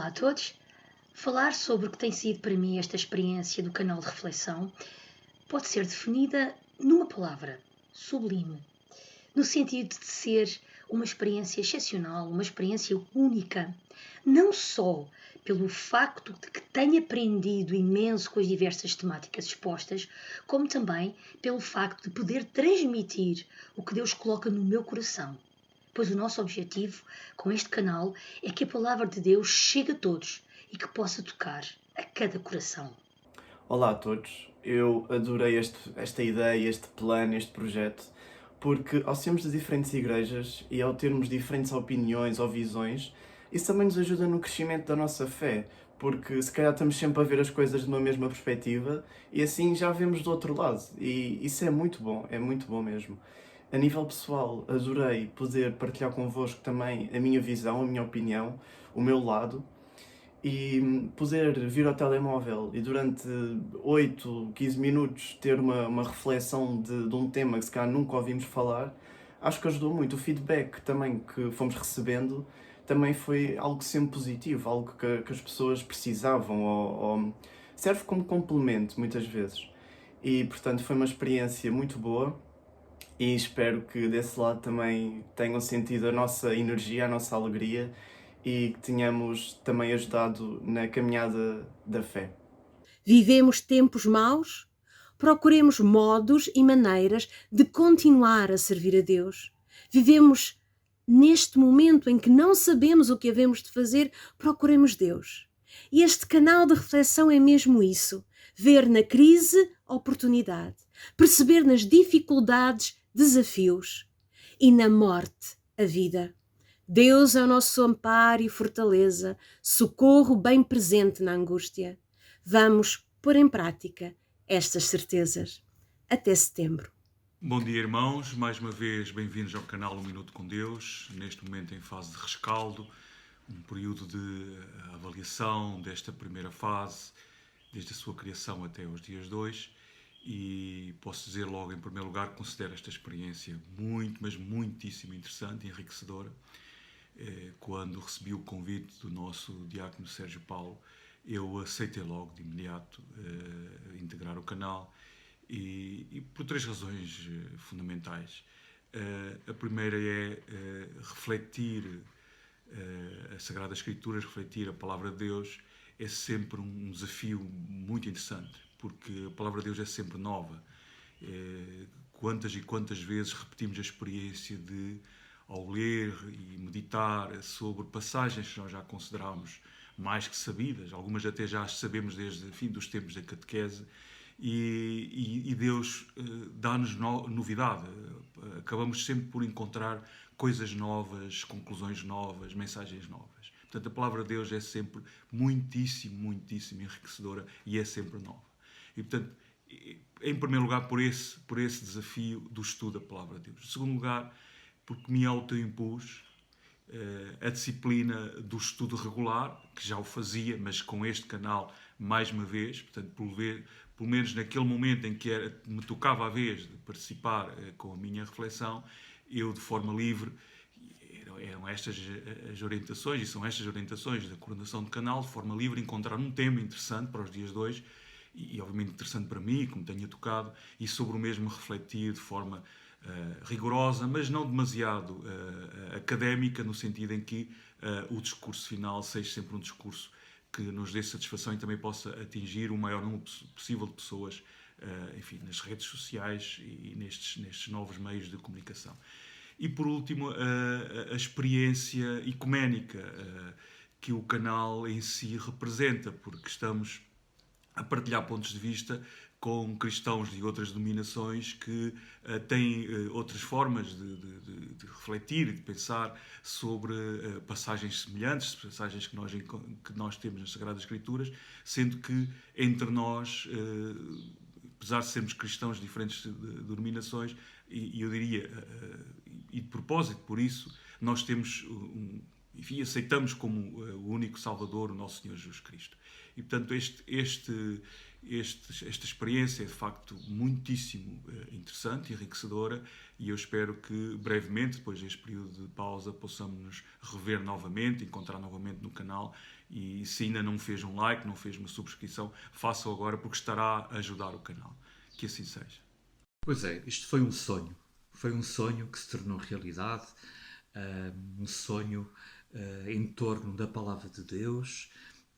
a todos. Falar sobre o que tem sido para mim esta experiência do canal de reflexão pode ser definida numa palavra: sublime. No sentido de ser uma experiência excepcional, uma experiência única. Não só pelo facto de que tenho aprendido imenso com as diversas temáticas expostas, como também pelo facto de poder transmitir o que Deus coloca no meu coração. Pois o nosso objetivo com este canal é que a palavra de Deus chegue a todos e que possa tocar a cada coração. Olá a todos, eu adorei esta ideia, este plano, este projeto, porque ao sermos de diferentes igrejas e ao termos diferentes opiniões ou visões, isso também nos ajuda no crescimento da nossa fé, porque se calhar estamos sempre a ver as coisas de uma mesma perspectiva e assim já vemos do outro lado, e isso é muito bom mesmo. A nível pessoal, adorei poder partilhar convosco também a minha visão, a minha opinião, o meu lado, e poder vir ao telemóvel e durante 8, 15 minutos ter uma reflexão de um tema que se calhar nunca ouvimos falar, acho que ajudou muito. O feedback também que fomos recebendo também foi algo sempre positivo, algo que as pessoas precisavam ou serve como complemento muitas vezes. E portanto foi uma experiência muito boa e espero que desse lado também tenham sentido a nossa energia, a nossa alegria e que tenhamos também ajudado na caminhada da fé. Vivemos tempos maus? Procuremos modos e maneiras de continuar a servir a Deus. Vivemos neste momento em que não sabemos o que havemos de fazer, procuremos Deus. E este canal de reflexão é mesmo isso: ver na crise oportunidade, perceber nas dificuldades desafios e na morte a vida. Deus é o nosso amparo e fortaleza, socorro bem presente na angústia. Vamos pôr em prática estas certezas. Até setembro. Bom dia, irmãos. Mais uma vez, bem-vindos ao canal Um Minuto com Deus. Neste momento em fase de rescaldo, um período de avaliação desta primeira fase, desde a sua criação até os dias 2. E posso dizer logo, em primeiro lugar, que considero esta experiência muito, mas muitíssimo interessante e enriquecedora. Quando recebi o convite do nosso diácono Sérgio Paulo, eu aceitei logo de imediato integrar o canal e por três razões fundamentais. A primeira é refletir a Sagrada Escritura, refletir a Palavra de Deus, é sempre um desafio muito interessante, porque a Palavra de Deus é sempre nova. Quantas e quantas vezes repetimos a experiência de, ao ler e meditar sobre passagens que nós já consideramos mais que sabidas, algumas até já as sabemos desde o fim dos tempos da catequese, e Deus dá-nos novidade. Acabamos sempre por encontrar coisas novas, conclusões novas, mensagens novas. Portanto, a palavra de Deus é sempre muitíssimo, muitíssimo enriquecedora e é sempre nova. E, portanto, em primeiro lugar, por esse desafio do estudo da palavra de Deus. Em segundo lugar, porque me autoimpus a disciplina do estudo regular, que já o fazia, mas com este canal mais uma vez, portanto, pelo menos naquele momento em que me tocava a vez de participar com a minha reflexão, eu de forma livre, eram estas as orientações, e são estas orientações da coordenação do canal, de forma livre, encontrar um tema interessante para os dias 2, e obviamente interessante para mim, como tenho tocado, e sobre o mesmo refletir de forma rigorosa, mas não demasiado académica, no sentido em que o discurso final seja sempre um discurso que nos dê satisfação e também possa atingir o maior número possível de pessoas, enfim, nas redes sociais e nestes novos meios de comunicação. E por último, a experiência ecuménica que o canal em si representa, porque estamos a partilhar pontos de vista com cristãos de outras denominações que têm outras formas de refletir e de pensar sobre passagens semelhantes, passagens que nós temos nas Sagradas Escrituras, sendo que entre nós, apesar de sermos cristãos de diferentes denominações, e eu diria, e de propósito por isso, nós temos enfim, aceitamos como o único Salvador o nosso Senhor Jesus Cristo. E, portanto, esta experiência é de facto muitíssimo interessante e enriquecedora, e eu espero que brevemente, depois deste período de pausa, possamos nos rever novamente, encontrar novamente no canal. E se ainda não fez um like, não fez uma subscrição, faça-o agora, porque estará a ajudar o canal. Que assim seja. Pois é, isto foi um sonho. Foi um sonho que se tornou realidade, um sonho em torno da Palavra de Deus,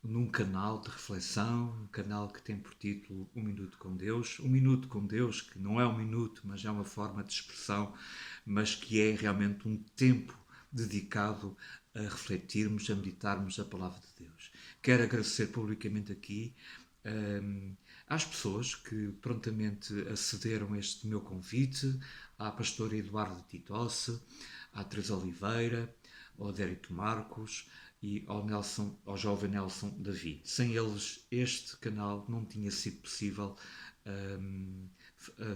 num canal de reflexão, um canal que tem por título Um Minuto com Deus. Um Minuto com Deus, que não é um minuto, mas é uma forma de expressão, mas que é realmente um tempo dedicado a refletirmos, a meditarmos a Palavra de Deus. Quero agradecer publicamente aqui às pessoas que prontamente acederam a este meu convite, à pastora Eduardo Titosse, à Teresa Oliveira, ao Dérito Marcos e ao jovem Nelson Davi. Sem eles, este canal não tinha sido possível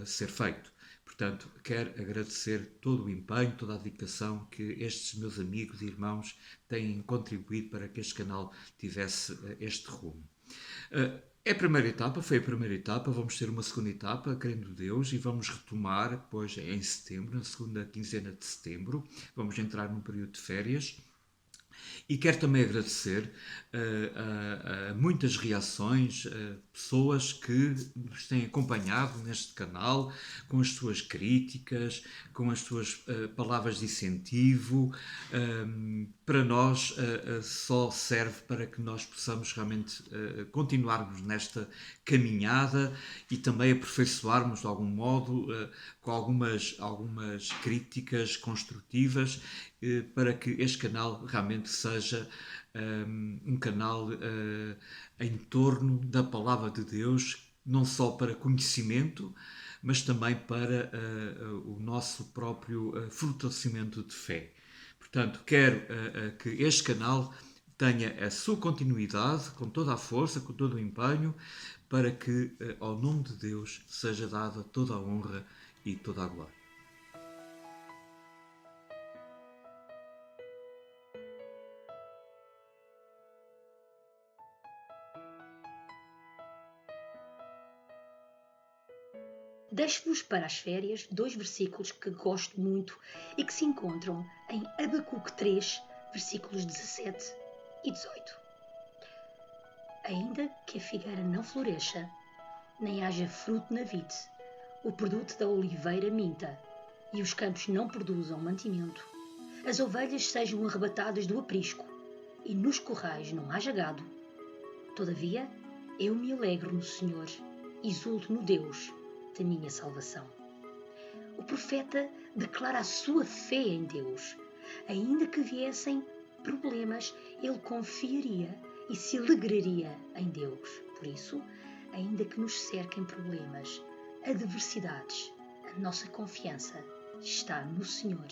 ser feito. Portanto, quero agradecer todo o empenho, toda a dedicação que estes meus amigos e irmãos têm contribuído para que este canal tivesse este rumo. É a primeira etapa, foi a primeira etapa, vamos ter uma segunda etapa, querendo Deus, e vamos retomar depois em setembro, na segunda quinzena de setembro, vamos entrar num período de férias. E quero também agradecer a muitas reações, pessoas que nos têm acompanhado neste canal, com as suas críticas, com as suas palavras de incentivo. Para nós só serve para que nós possamos realmente continuarmos nesta caminhada e também aperfeiçoarmos de algum modo com algumas críticas construtivas para que este canal realmente seja um canal em torno da Palavra de Deus, não só para conhecimento, mas também para o nosso próprio fortalecimento de fé. Portanto, quero que este canal tenha a sua continuidade, com toda a força, com todo o empenho, para que ao nome de Deus seja dada toda a honra e toda a glória. Deixo-vos para as férias 2 versículos que gosto muito e que se encontram em Abacuque 3, versículos 17 e 18. Ainda que a figueira não floresça, nem haja fruto na vide, o produto da oliveira minta, e os campos não produzam mantimento, as ovelhas sejam arrebatadas do aprisco, e nos currais não haja gado, todavia eu me alegro no Senhor, exulto no Deus da minha salvação. O profeta declara a sua fé em Deus. Ainda que viessem problemas, ele confiaria e se alegraria em Deus. Por isso, ainda que nos cerquem problemas, adversidades, a nossa confiança está no Senhor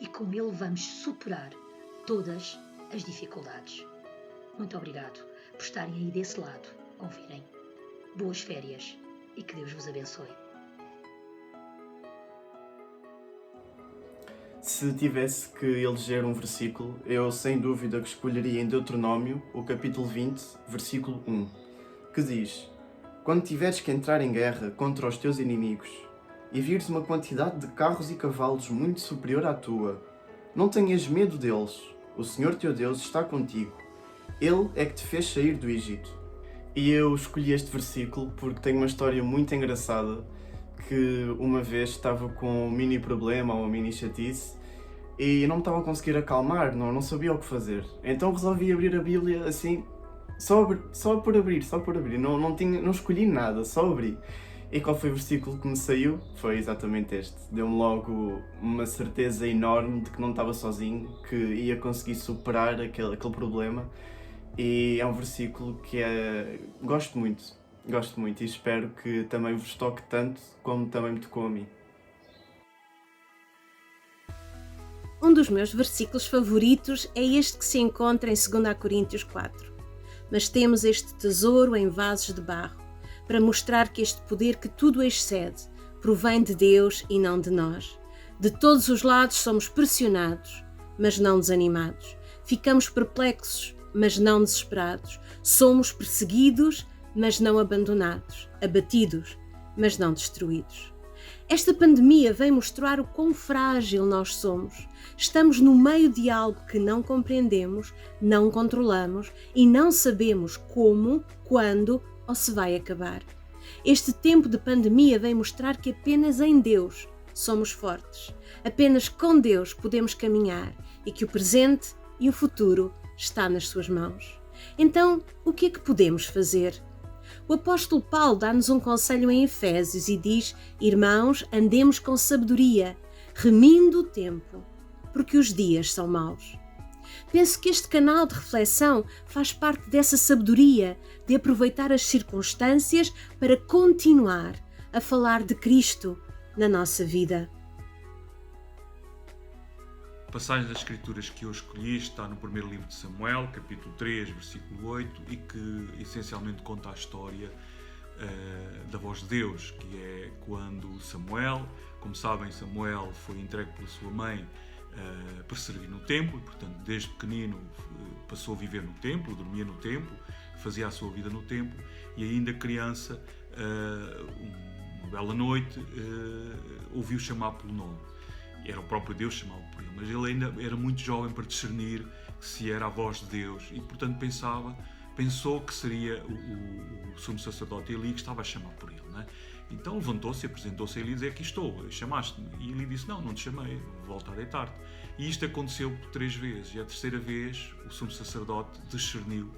e com Ele vamos superar todas as dificuldades. Muito obrigado por estarem aí desse lado a ouvirem. Boas férias e que Deus vos abençoe. Se tivesse que eleger um versículo, eu sem dúvida que escolheria em Deuteronômio, o capítulo 20, versículo 1, que diz: Quando tiveres que entrar em guerra contra os teus inimigos, e vires uma quantidade de carros e cavalos muito superior à tua, não tenhas medo deles, o Senhor teu Deus está contigo. Ele é que te fez sair do Egito. E eu escolhi este versículo porque tem uma história muito engraçada, que uma vez estava com um mini problema ou uma mini chatice e não me estava a conseguir acalmar, não sabia o que fazer. Então resolvi abrir a Bíblia assim, só por abrir, não escolhi nada, só abri. E qual foi o versículo que me saiu? Foi exatamente este. Deu-me logo uma certeza enorme de que não estava sozinho, que ia conseguir superar aquele problema. E é um versículo que gosto muito e espero que também vos toque tanto como também me tocou a mim. Um dos meus versículos favoritos é este que se encontra em 2 Coríntios 4. Mas temos este tesouro em vasos de barro, para mostrar que este poder que tudo excede provém de Deus e não de nós. De todos os lados somos pressionados, mas não desanimados. Ficamos perplexos, mas não desesperados. Somos perseguidos, mas não abandonados, abatidos, mas não destruídos. Esta pandemia vem mostrar o quão frágil nós somos. Estamos no meio de algo que não compreendemos, não controlamos e não sabemos como, quando ou se vai acabar. Este tempo de pandemia vem mostrar que apenas em Deus somos fortes. Apenas com Deus podemos caminhar e que o presente e o futuro está nas suas mãos. Então, o que é que podemos fazer? O apóstolo Paulo dá-nos um conselho em Efésios e diz: irmãos, andemos com sabedoria, remindo o tempo, porque os dias são maus. Penso que este canal de reflexão faz parte dessa sabedoria de aproveitar as circunstâncias para continuar a falar de Cristo na nossa vida. A passagem das Escrituras que eu escolhi está no primeiro livro de Samuel, capítulo 3, versículo 8, e que essencialmente conta a história da voz de Deus, que é quando Samuel, como sabem, Samuel foi entregue pela sua mãe para servir no templo, e portanto desde pequenino passou a viver no templo, dormia no templo, fazia a sua vida no templo, e ainda criança, uma bela noite, ouviu chamar pelo nome. Era o próprio Deus que chamava por ele, mas ele ainda era muito jovem para discernir se era a voz de Deus e, portanto, pensou que seria o sumo sacerdote Eli que estava a chamar por ele, né? Então levantou-se e apresentou-se a Eli e disse: aqui estou, chamaste-me. E Eli disse: não te chamei, volta a deitar-te. E isto aconteceu por 3 vezes, e a terceira vez o sumo sacerdote discerniu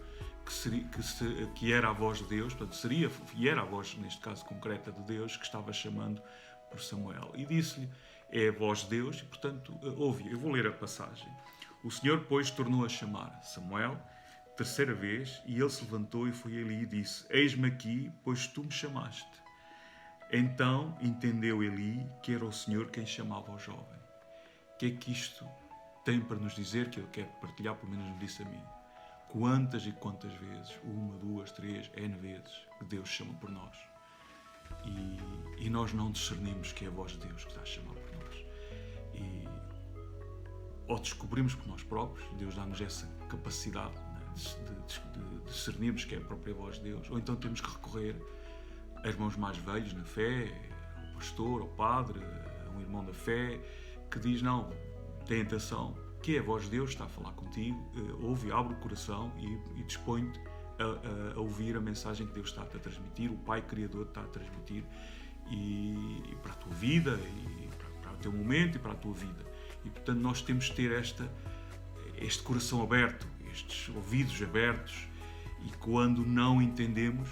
que era a voz de Deus, portanto era a voz, neste caso concreta, de Deus que estava chamando por Samuel. E disse-lhe: é a voz de Deus, e portanto ouve. Eu vou ler a passagem. O Senhor, pois, tornou a chamar Samuel, terceira vez, e ele se levantou e foi a Eli e disse: eis-me aqui, pois tu me chamaste. Então entendeu Eli que era o Senhor quem chamava o jovem. O que é que isto tem para nos dizer, que ele quer partilhar, pelo menos me disse a mim? Quantas e quantas vezes, 1, 2, 3, N vezes, que Deus chama por nós. E nós não discernimos que é a voz de Deus que está a chamar por nós. Ou descobrimos por nós próprios, Deus dá-nos essa capacidade, né, de discernirmos que é a própria voz de Deus, ou então temos que recorrer a irmãos mais velhos na fé, ao pastor, ao padre, a um irmão da fé, que diz: não, tem atenção, que é a voz de Deus, está a falar contigo, ouve, abre o coração e dispõe-te a ouvir a mensagem que Deus está a transmitir, o Pai Criador está a transmitir, e para a tua vida, e para o teu momento e para a tua vida. E portanto nós temos de ter este coração aberto, estes ouvidos abertos, e quando não entendemos,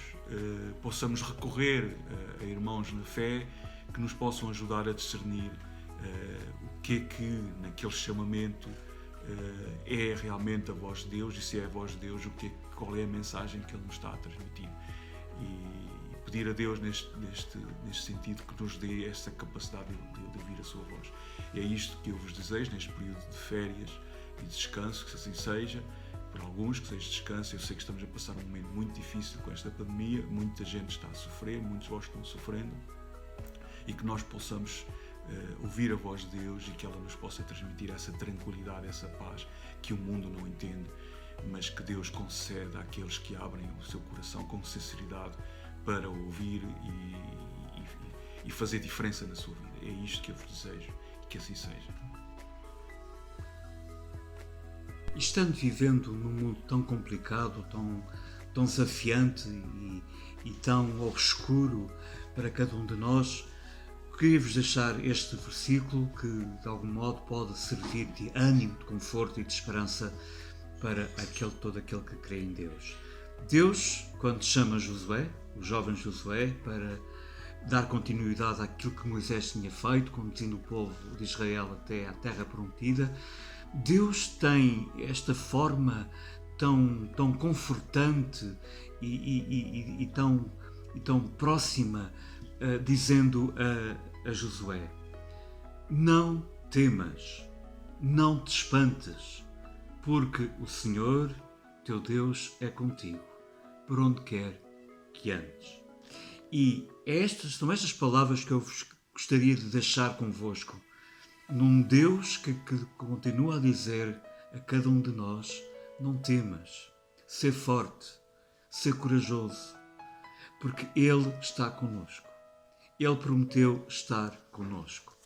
possamos recorrer a irmãos na fé que nos possam ajudar a discernir o que é que naquele chamamento é realmente a voz de Deus, e se é a voz de Deus, qual é a mensagem que Ele nos está a transmitir. E pedir a Deus neste sentido que nos dê essa capacidade de ouvir a sua voz. É isto que eu vos desejo neste período de férias e de descanso, que assim seja. Para alguns que seja descanso, eu sei que estamos a passar um momento muito difícil com esta pandemia, muita gente está a sofrer, muitos vós estão sofrendo, e que nós possamos ouvir a voz de Deus e que ela nos possa transmitir essa tranquilidade, essa paz que o mundo não entende, mas que Deus concede àqueles que abrem o seu coração com sinceridade para ouvir e fazer diferença na sua vida. É isto que eu vos desejo e que assim seja. E estando vivendo num mundo tão complicado, tão desafiante e tão obscuro para cada um de nós, queria-vos deixar este versículo que de algum modo pode servir de ânimo, de conforto e de esperança para todo aquele que crê em Deus. Deus, quando chama Josué, o jovem Josué, para dar continuidade àquilo que Moisés tinha feito, conduzindo o povo de Israel até à terra prometida, Deus tem esta forma tão confortante e tão próxima, dizendo a Josué: não temas, não te espantes, porque o Senhor, teu Deus, é contigo, por onde quer que andes. E são estas palavras que eu vos gostaria de deixar convosco, num Deus que continua a dizer a cada um de nós: não temas, ser forte, ser corajoso, porque Ele está conosco. Ele prometeu estar conosco.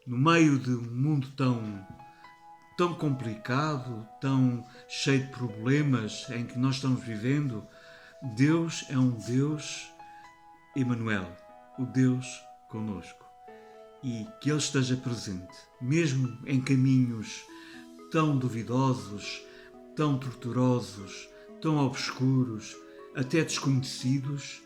No meio de um mundo tão complicado, tão cheio de problemas em que nós estamos vivendo, Deus é um Deus Emmanuel, o Deus conosco. E que Ele esteja presente, mesmo em caminhos tão duvidosos, tão torturosos, tão obscuros, até desconhecidos,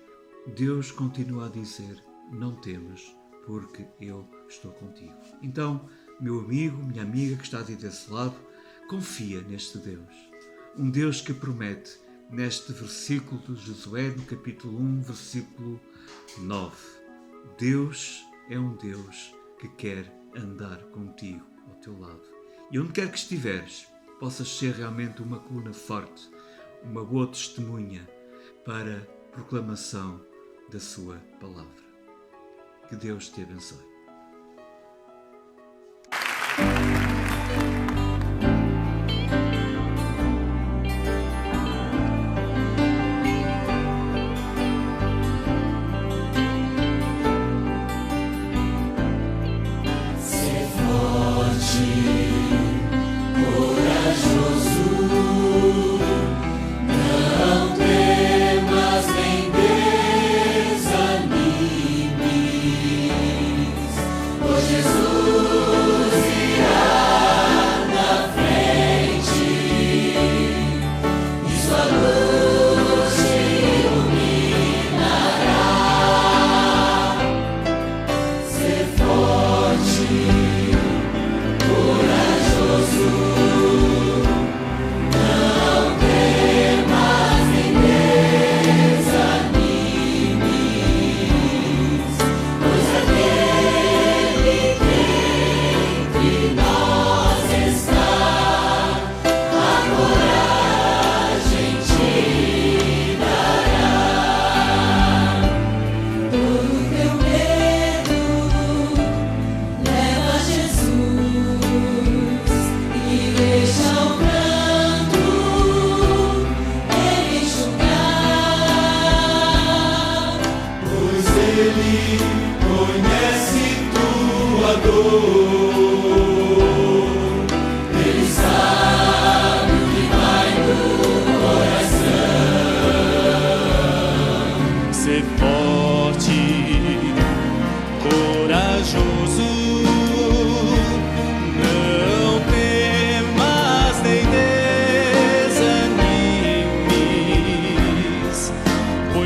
Deus continua a dizer: não temas, porque eu estou contigo. Então, meu amigo, minha amiga que está aí desse lado, confia neste Deus. Um Deus que promete, neste versículo de Josué, no capítulo 1, versículo 9. Deus é um Deus que quer andar contigo, ao teu lado. E onde quer que estiveres, possas ser realmente uma coluna forte, uma boa testemunha para a proclamação da sua palavra. Que Deus te abençoe.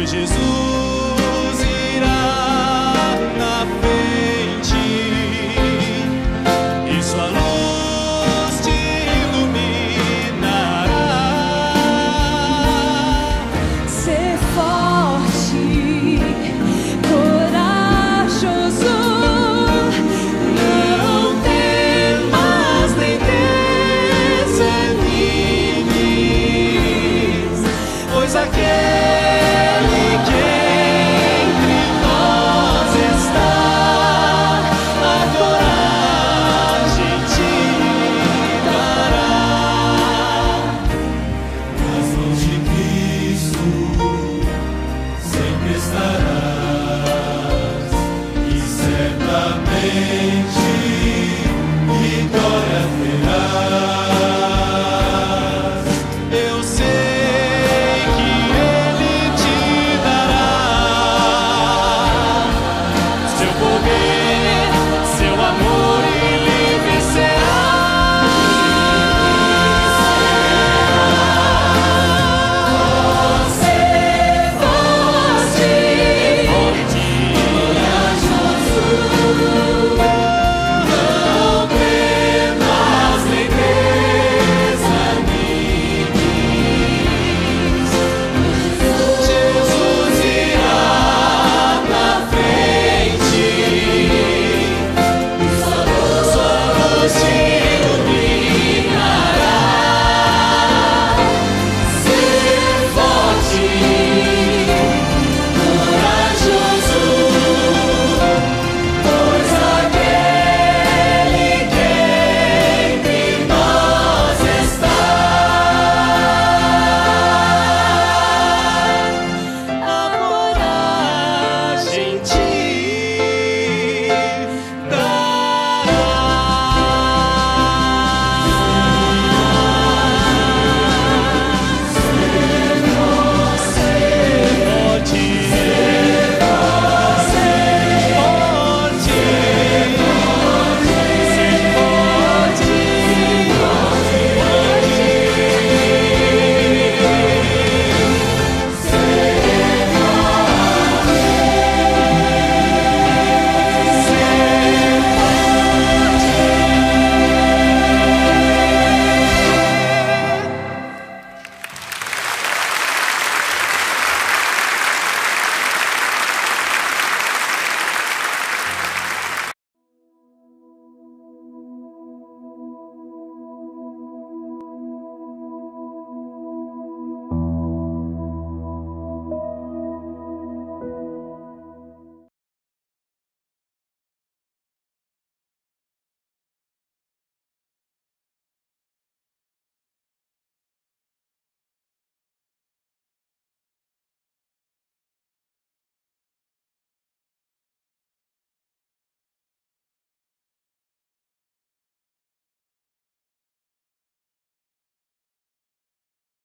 Jesus